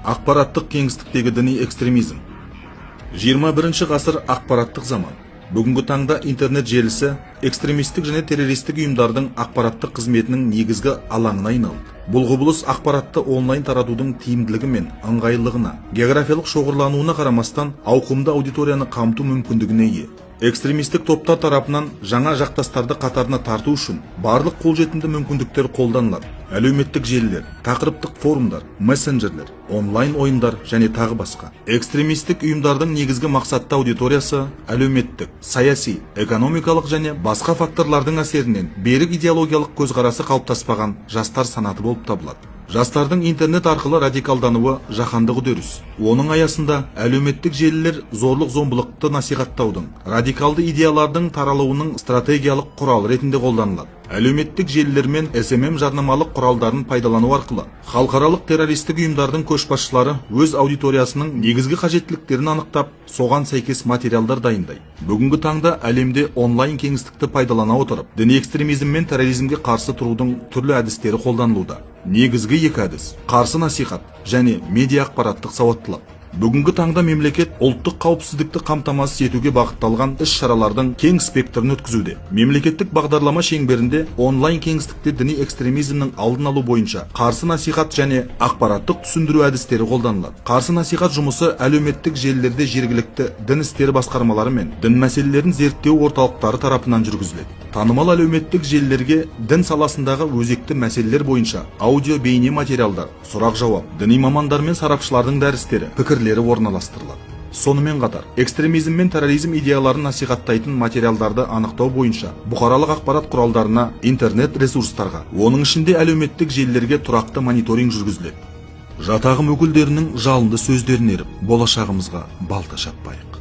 Ақпараттық кеңістіктегі діни экстремизм. 21 ғасыр ақпараттық заман. Бүгінгі таңда интернет желісі экстремистік және террористік ұйымдардың ақпараттық қызметінің негізгі алаңына айналды. Бұл құбылыс ақпаратты онлайн таратудың тиімділігі мен ыңғайлылығына, географиялық шоғырлануына қарамастан ауқымды аудиторияны қамту мүмкіндігіне ие. Экстремистік топтар тарапынан жаңа жақтастарды қатарына тарту үшін барлық қолжетімді мүмкіндіктер қолданылады. Әлеуметтік желілер, тақырыптық форумдар, мессенджерлер, онлайн ойындар және тағы басқа. Экстремистік ұйымдардың негізгі мақсатты аудиториясы әлеуметтік, саяси, экономикалық және басқа факторлардың әсерінен берік идеологиялық көзқарасы қалыптаспаған жастар санаты болып табылады. Жастардың интернет арқылы радикалдануы жаһандық үдеріс. Оның аясында әлеуметтік желілер зорлық-зомбылықты насихаттаудың, радикалды идеялардың таралуының стратегиялық құрал ретінде қолданылады. Әлеуметтік желілер мен SMM жарнамалық құралдарын пайдалану арқылы халықаралық террористік ұйымдардың көшбасшылары өз аудиториясының негізгі қажеттіліктерін анықтап, соған сәйкес материалдар дайындайды. Бүгінгі таңда әлемде онлайн кеңістікті пайдалана отырып, діни экстремизм мен терроризмге қарсы тұрудың түрлі әдістері қолданылуда. Негізгі екі әдіс: қарсы насихат және медиа ақпараттық сауаттылық. Бүгінгі таңда мемлекет ұлттық қауіпсіздікті қамтамасыз етуге бағытталған іс-шаралардың кең спектрін өткізуде. Мемлекеттік бағдарлама шеңберінде онлайн кеңістікте діни экстремизмнің алдын алу бойынша қарсы насихат және ақпараттық түсіндіру әдістері қолданылады. Қарсы насихат жұмысы әлеуметтік желілерде жергілікті дін істері басқармалары мен дін мәселелерін зерттеу орталықтары тарапынан жүргізіледі. Танымал әлеуметтік желілерге дін саласындағы өзекті мәселелер бойынша аудио бейне материалдар, сұрақ-жауап, діни мамандар мен сарапшылардың дәрістері, пікірлері орналастырылады. Сонымен қатар, экстремизм мен терроризм идеяларын насихаттайтын материалдарды анықтау бойынша бұқаралық ақпарат құралдарына, интернет ресурстарға, оның ішінде әлеуметтік желілерге тұрақты мониторинг жүргізіледі. Жатағым өкілдерінің жалынды сөздерін еріп, болашағымызға балта шаппайық.